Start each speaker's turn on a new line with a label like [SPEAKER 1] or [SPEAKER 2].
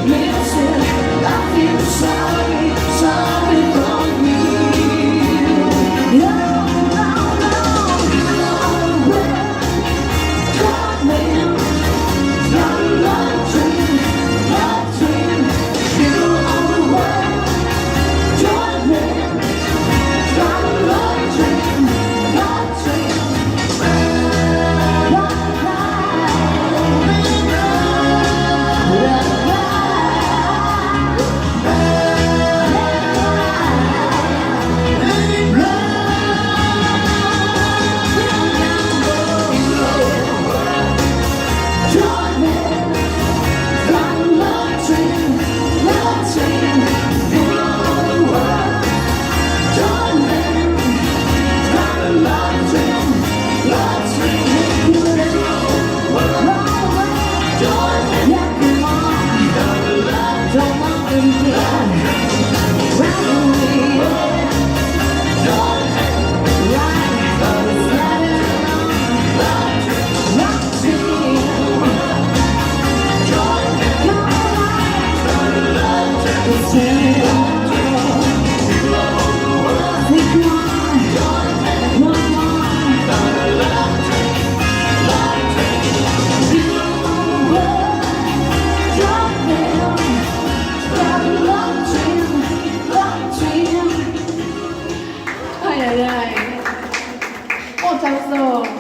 [SPEAKER 1] Listen, I feel sorry, sorry for me. No, no, no, no. Come in, got a love dream, love dream. You are the one. Join me, got a love dream, love dream. Ai ai ai, molto applauso.